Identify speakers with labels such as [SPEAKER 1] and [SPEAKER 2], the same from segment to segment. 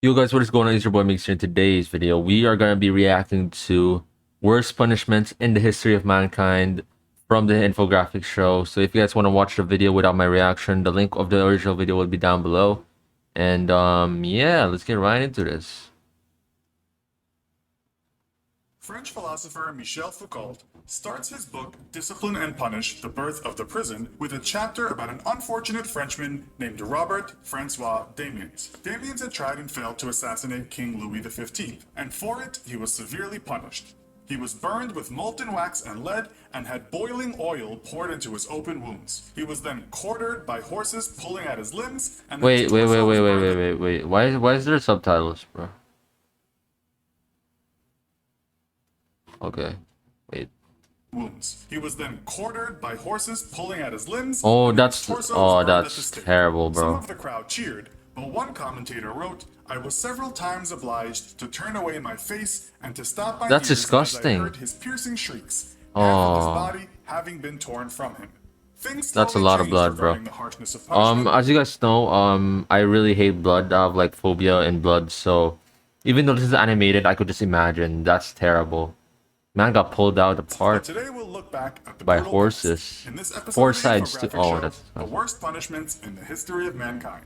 [SPEAKER 1] Yo guys, what is going on? It's your boy Mixer. In today's video, we are going to be reacting to worst punishments in the history of mankind from the infographic show. So if you guys want to watch the video without my reaction, the link of the original video will be down below. And yeah, let's get right into this.
[SPEAKER 2] French philosopher Michel Foucault starts his book Discipline and Punish, The Birth of the Prison with a chapter about an unfortunate Frenchman named Robert Francois Damiens. Damiens had tried and failed to assassinate King Louis XV, and for it he was severely punished. He was burned with molten wax and lead and had boiling oil poured into his open wounds. He was then quartered by horses pulling at his limbs and then
[SPEAKER 1] Wait, wait, wait, wait, wait, wait, wait, wait. Why is there subtitles, bro? Okay. Wait.
[SPEAKER 2] Wounds. He was then quartered by horses pulling at his limbs.
[SPEAKER 1] Oh, that's terrible, bro.
[SPEAKER 2] Some of the crowd cheered, but one commentator wrote, "I was several times obliged to turn away my face and to stop my
[SPEAKER 1] That's
[SPEAKER 2] ears
[SPEAKER 1] disgusting.
[SPEAKER 2] as I heard his piercing shrieks, half of his body having been torn from him."
[SPEAKER 1] That's a lot of blood, bro. As you guys know, I really hate blood. I have like phobia in blood, so even though this is animated, I could just imagine. That's terrible. Man got pulled out apart
[SPEAKER 2] Today we'll look back at the
[SPEAKER 1] by horses.
[SPEAKER 2] in this episode
[SPEAKER 1] 4
[SPEAKER 2] of the
[SPEAKER 1] sides to
[SPEAKER 2] that's the worst punishments in the history of mankind.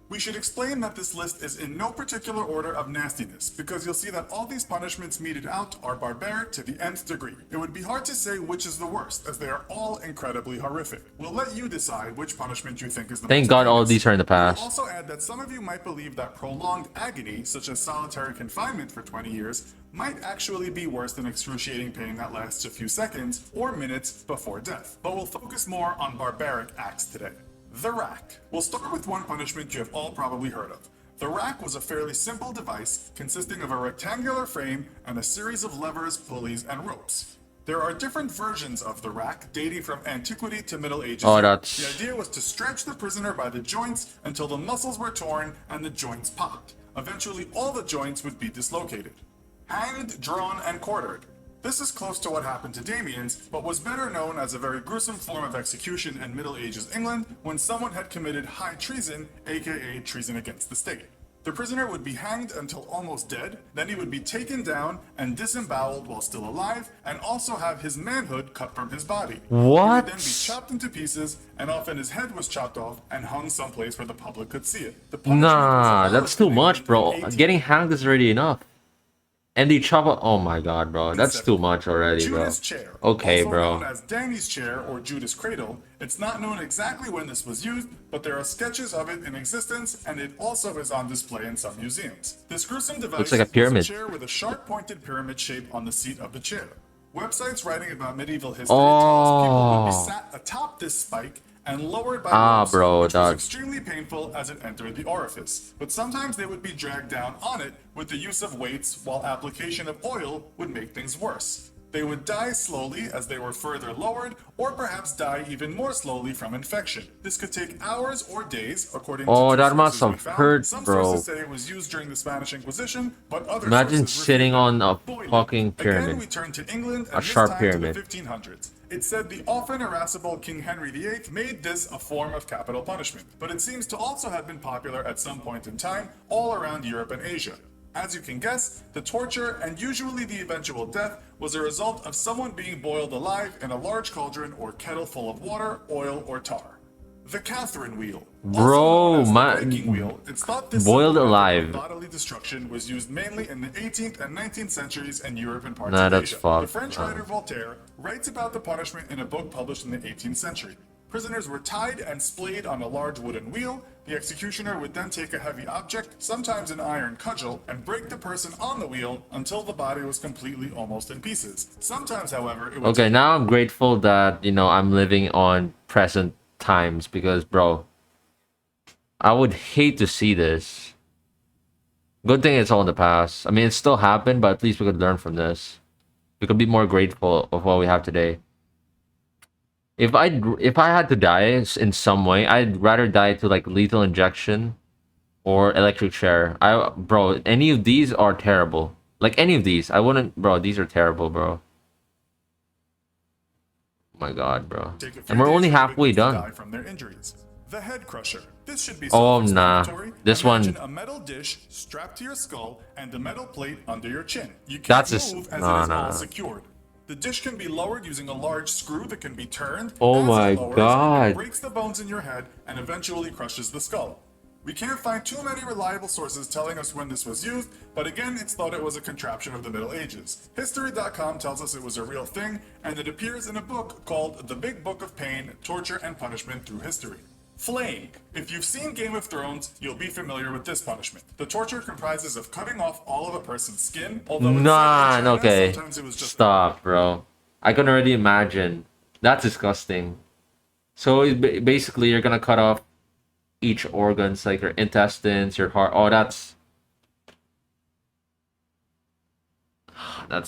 [SPEAKER 2] We should explain that this list is in no particular order of nastiness, because you'll see that all these punishments meted out are barbaric to the nth degree. It would be hard to say which is the worst, as they are all incredibly horrific. We'll let you decide which punishment you think is the
[SPEAKER 1] Thank
[SPEAKER 2] most
[SPEAKER 1] God all
[SPEAKER 2] heinous.
[SPEAKER 1] these are in the past.
[SPEAKER 2] We'll also add that some of you might believe that prolonged agony, such as solitary confinement for 20 years, might actually be worse than excruciating pain that lasts a few seconds or minutes before death. But we'll focus more on barbaric acts today. The rack. We'll start with one punishment you have all probably heard of. The rack was a fairly simple device consisting of a rectangular frame and a series of levers, pulleys, and ropes. There are different versions of the rack dating from antiquity to Middle Ages. The idea was to stretch the prisoner by the joints until the muscles were torn and the joints popped. Eventually, all the joints would be dislocated. Hanged, drawn, and quartered. This is close to what happened to Damiens, but was better known as a very gruesome form of execution in Middle Ages England when someone had committed high treason, aka treason against the state. The prisoner would be hanged until almost dead, then he would be taken down and disemboweled while still alive, and also have his manhood cut from his body.
[SPEAKER 1] What?
[SPEAKER 2] He would then be chopped into pieces, and often his head was chopped off and hung someplace where the public could see it.
[SPEAKER 1] Nah, that's too much, bro. Getting hanged is already enough. And they chop up. Oh my god, bro. That's too much already, bro.
[SPEAKER 2] Judas Chair,
[SPEAKER 1] okay,
[SPEAKER 2] also
[SPEAKER 1] bro.
[SPEAKER 2] known as Danny's Chair or Judas Cradle. It's not known exactly when this was used, but there are sketches of it in existence, and it also is on display in some museums. This gruesome device
[SPEAKER 1] looks like a pyramid.
[SPEAKER 2] was a chair with a sharp-pointed pyramid shape on the seat of the chair. Websites writing about medieval history tell us people would be sat atop this spike and lowered by ropes, which was extremely painful as it entered the orifice. But sometimes they would be dragged down on it with the use of weights, while application of oil would make things worse. They would die slowly as they were further lowered, or perhaps die even more slowly from infection. This could take hours or days, according to
[SPEAKER 1] that must have hurt,
[SPEAKER 2] Some
[SPEAKER 1] bro.
[SPEAKER 2] sources say it was used during the Spanish Inquisition, but other
[SPEAKER 1] Imagine
[SPEAKER 2] sources
[SPEAKER 1] sitting on a
[SPEAKER 2] boiling.
[SPEAKER 1] fucking pyramid.
[SPEAKER 2] Again, we turn to England, and
[SPEAKER 1] a sharp pyramid.
[SPEAKER 2] to the 1500s. It said the often irascible King Henry VIII made this a form of capital punishment, but it seems to also have been popular at some point in time all around Europe and Asia. As you can guess, the torture and usually the eventual death was a result of someone being boiled alive in a large cauldron or kettle full of water, oil, or tar. The Catherine wheel.
[SPEAKER 1] Bro,
[SPEAKER 2] It's thought this
[SPEAKER 1] boiled alive.
[SPEAKER 2] Bodily destruction was used mainly in the 18th and 19th centuries in Europe and parts of
[SPEAKER 1] that's
[SPEAKER 2] Asia.
[SPEAKER 1] fucked.
[SPEAKER 2] The French writer Voltaire writes about the punishment in a book published in the 18th century. Prisoners were tied and splayed on a large wooden wheel. The executioner would then take a heavy object, sometimes an iron cudgel, and break the person on the wheel until the body was completely almost in pieces. Sometimes, however, it would
[SPEAKER 1] okay, now I'm grateful that, you know, I'm living on present times because, bro, I would hate to see this. Good thing it's all in the past. I mean, it still happened, but at least we could learn from this. We could be more grateful of what we have today. If I had to die in some way, I'd rather die to like lethal injection or electric chair. Bro, any of these are terrible. Like any of these, I wouldn't. Bro, these are terrible, bro. Oh my god, bro. And we're only halfway done.
[SPEAKER 2] From their injuries. The head crusher. This should be
[SPEAKER 1] Oh, nah.
[SPEAKER 2] self-explanatory.
[SPEAKER 1] This
[SPEAKER 2] Imagine
[SPEAKER 1] one,
[SPEAKER 2] a metal dish strapped to your skull and a metal plate under your chin. You can't
[SPEAKER 1] that's just,
[SPEAKER 2] move as it
[SPEAKER 1] no,
[SPEAKER 2] is all
[SPEAKER 1] no.
[SPEAKER 2] secured. The dish can be lowered using a large screw that can be turned.
[SPEAKER 1] Oh
[SPEAKER 2] As
[SPEAKER 1] my
[SPEAKER 2] it lowers,
[SPEAKER 1] God.
[SPEAKER 2] it breaks the bones in your head and eventually crushes the skull. We can't find too many reliable sources telling us when this was used, but again, it's thought it was a contraption of the Middle Ages. History.com tells us it was a real thing, and it appears in a book called The Big Book of Pain, Torture, and Punishment Through History. Flaying. If you've seen Game of Thrones, you'll be familiar with this punishment. The torture comprises of cutting off all of a person's skin, although in
[SPEAKER 1] Nah,
[SPEAKER 2] China,
[SPEAKER 1] okay.
[SPEAKER 2] sometimes it was just
[SPEAKER 1] Stop, bro. I can already imagine. That's disgusting. So basically, you're gonna cut off each organs, like your intestines, your heart. Oh, that's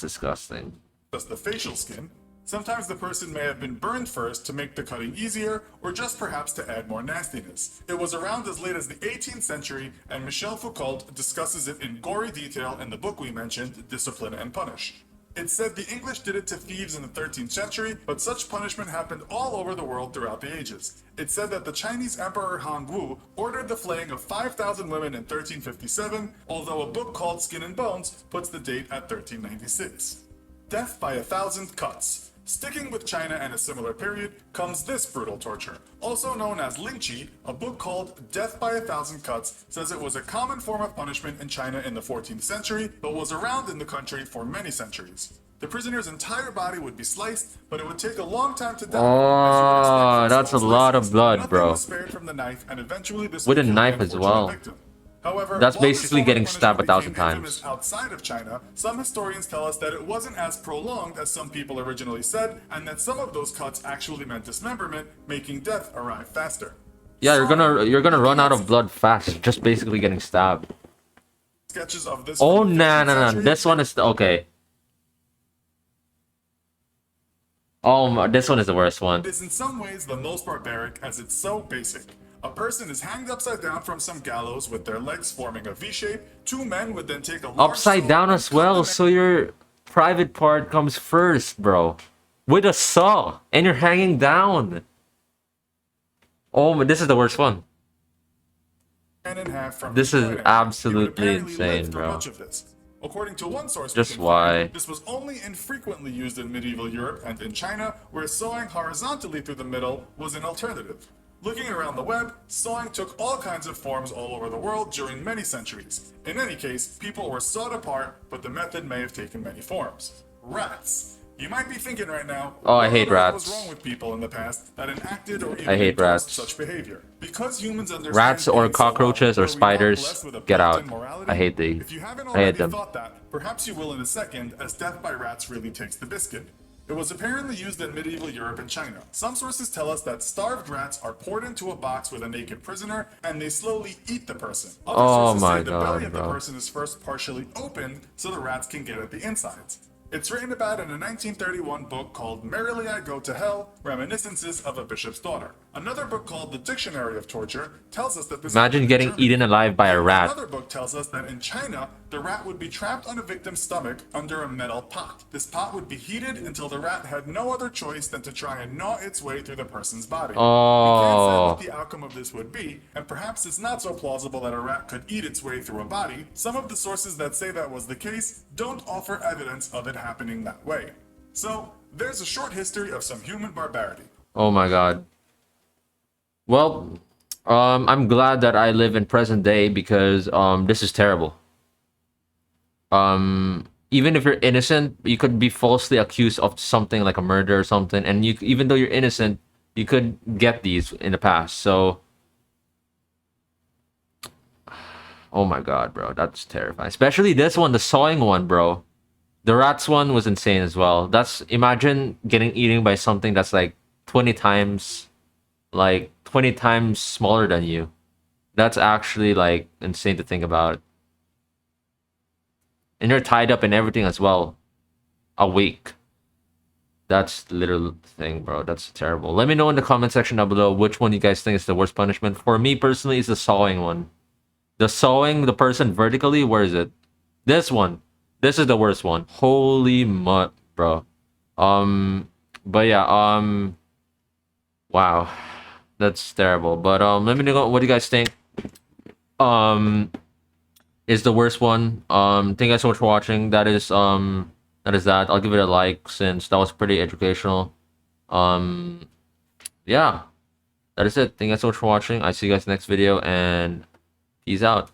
[SPEAKER 1] disgusting.
[SPEAKER 2] just the facial skin. Sometimes the person may have been burned first to make the cutting easier, or just perhaps to add more nastiness. It was around as late as the 18th century, and Michel Foucault discusses it in gory detail in the book we mentioned, Discipline and Punish. It's said the English did it to thieves in the 13th century, but such punishment happened all over the world throughout the ages. It's said that the Chinese Emperor Han Wu ordered the flaying of 5,000 women in 1357, although a book called Skin and Bones puts the date at 1396. Death by 1,000 cuts. Sticking with China and a similar period comes this brutal torture. Also known as lynching, a book called Death by 1,000 Cuts says it was a common form of punishment in China in the 14th century, but was around in the country for many centuries. The prisoner's entire body would be sliced, but it would take a long time to die.
[SPEAKER 1] Oh, that's a lot of blood,
[SPEAKER 2] Nothing
[SPEAKER 1] bro.
[SPEAKER 2] was spared from the knife, and eventually this
[SPEAKER 1] With
[SPEAKER 2] would
[SPEAKER 1] a
[SPEAKER 2] kill
[SPEAKER 1] knife
[SPEAKER 2] the
[SPEAKER 1] as
[SPEAKER 2] unfortunate
[SPEAKER 1] well.
[SPEAKER 2] victim. However,
[SPEAKER 1] That's
[SPEAKER 2] while this
[SPEAKER 1] basically
[SPEAKER 2] form of
[SPEAKER 1] getting
[SPEAKER 2] punishment
[SPEAKER 1] stabbed 1,000
[SPEAKER 2] became infamous
[SPEAKER 1] times.
[SPEAKER 2] outside of China, some historians tell us that it wasn't as prolonged as some people originally said, and that some of those cuts actually meant dismemberment, making death arrive faster.
[SPEAKER 1] Yeah, you're gonna run out of blood fast, just basically getting stabbed.
[SPEAKER 2] Sketches of this
[SPEAKER 1] Oh,
[SPEAKER 2] from the
[SPEAKER 1] nah,
[SPEAKER 2] 15th
[SPEAKER 1] nah, nah.
[SPEAKER 2] century,
[SPEAKER 1] This one is okay. Oh, this one is the worst one.
[SPEAKER 2] It is in some ways the most barbaric as it's so basic. A person is hanged upside down from some gallows with their legs forming a V shape. Two men would then take a large
[SPEAKER 1] Upside
[SPEAKER 2] saw
[SPEAKER 1] down
[SPEAKER 2] and
[SPEAKER 1] as
[SPEAKER 2] cut
[SPEAKER 1] well,
[SPEAKER 2] the
[SPEAKER 1] so your private part comes first, bro. With a saw, and you're hanging down. Oh, this is the worst one.
[SPEAKER 2] man in half from
[SPEAKER 1] This
[SPEAKER 2] his
[SPEAKER 1] is
[SPEAKER 2] right hand.
[SPEAKER 1] absolutely
[SPEAKER 2] He would apparently
[SPEAKER 1] insane,
[SPEAKER 2] live through
[SPEAKER 1] bro.
[SPEAKER 2] much of this. According to one source,
[SPEAKER 1] Just
[SPEAKER 2] we can
[SPEAKER 1] why?
[SPEAKER 2] find, this was only infrequently used in medieval Europe and in China, where sawing horizontally through the middle was an alternative. Looking around the web, sawing took all kinds of forms all over the world during many centuries. In any case, people were sawed apart, but the method may have taken many forms. Rats. You might be thinking right now,
[SPEAKER 1] Oh, I
[SPEAKER 2] what
[SPEAKER 1] hate
[SPEAKER 2] on earth
[SPEAKER 1] rats.
[SPEAKER 2] was wrong with people in the past that enacted or even
[SPEAKER 1] I hate
[SPEAKER 2] endorsed
[SPEAKER 1] rats.
[SPEAKER 2] such behavior? Because humans understand
[SPEAKER 1] Rats or
[SPEAKER 2] pain so well,
[SPEAKER 1] cockroaches or
[SPEAKER 2] were we not
[SPEAKER 1] spiders,
[SPEAKER 2] blessed with a
[SPEAKER 1] get
[SPEAKER 2] built-in
[SPEAKER 1] out.
[SPEAKER 2] morality?
[SPEAKER 1] I hate these.
[SPEAKER 2] If you haven't
[SPEAKER 1] I
[SPEAKER 2] already
[SPEAKER 1] hate them.
[SPEAKER 2] thought that, perhaps you will in a second, as death by rats really takes the biscuit. It was apparently used in medieval Europe and China. Some sources tell us that starved rats are poured into a box with a naked prisoner, and they slowly eat the person. Other
[SPEAKER 1] Oh
[SPEAKER 2] sources
[SPEAKER 1] my
[SPEAKER 2] say the belly
[SPEAKER 1] God,
[SPEAKER 2] of the
[SPEAKER 1] bro.
[SPEAKER 2] person is first partially opened so the rats can get at the insides. It's written about in a 1931 book called Merrily I Go to Hell, Reminiscences of a Bishop's Daughter. Another book called The Dictionary of Torture tells us that this
[SPEAKER 1] Imagine
[SPEAKER 2] happened in
[SPEAKER 1] getting
[SPEAKER 2] Germany.
[SPEAKER 1] eaten alive by a
[SPEAKER 2] And
[SPEAKER 1] rat.
[SPEAKER 2] Another book tells us that in China, the rat would be trapped on a victim's stomach under a metal pot. This pot would be heated until the rat had no other choice than to try and gnaw its way through the person's body. We can't say
[SPEAKER 1] Oh.
[SPEAKER 2] what the outcome of this would be, and perhaps it's not so plausible that a rat could eat its way through a body. Some of the sources that say that was the case don't offer evidence of it happening that way. So, there's a short history of some human barbarity.
[SPEAKER 1] Oh my God. Well, I'm glad that I live in present day because this is terrible. Even if you're innocent, you could be falsely accused of something like a murder or something, and you even though you're innocent, you could get these in the past. So, oh my God, bro, that's terrifying. Especially this one, the sawing one, bro. The rats one was insane as well. That's imagine getting eaten by something that's like 20 times smaller than you. That's actually like insane to think about. And you're tied up and everything as well. Awake. That's the literal thing, bro. That's terrible. Let me know in the comment section down below which one you guys think is the worst punishment. For me personally, it's the sawing one. The sawing the person vertically, where is it? This one. This is the worst one. Holy mud, bro. But yeah, wow. That's terrible. But let me know what do you guys think. Is the worst one. Thank you guys so much for watching. That is that. I'll give it a like since that was pretty educational. Um yeah. That is it. Thank you guys so much for watching. I see you guys next video and peace out.